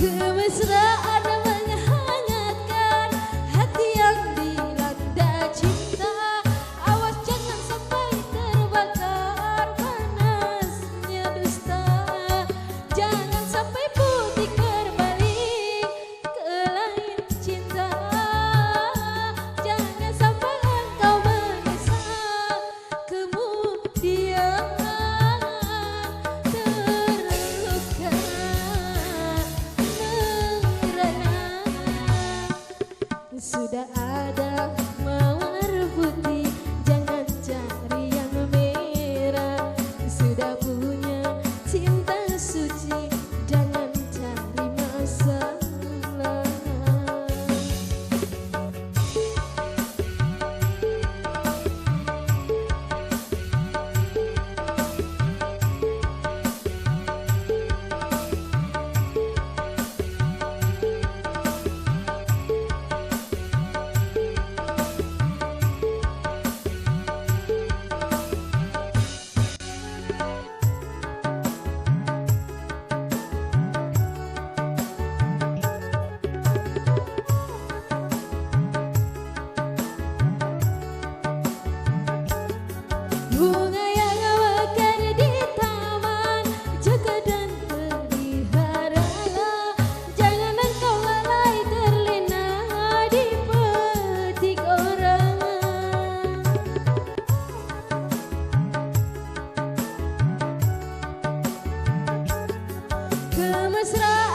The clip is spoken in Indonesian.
Kemesraan menghangatkan hati yang dilanda cinta. Awas jangan sampai terbakar panasnya dusta. Jangan sampai putih berbalik ke lain cinta. Jangan sampai engkau menyesal kemudian terluka merana. Sudah ada mawar putih, jangan cari yang merah. Sudah punya cinta suci, jangan cari masalah. Bunga yang mekar di taman, jaga dan peliharalah. Jangan engkau lalai terlena di petik orang. Kemesraan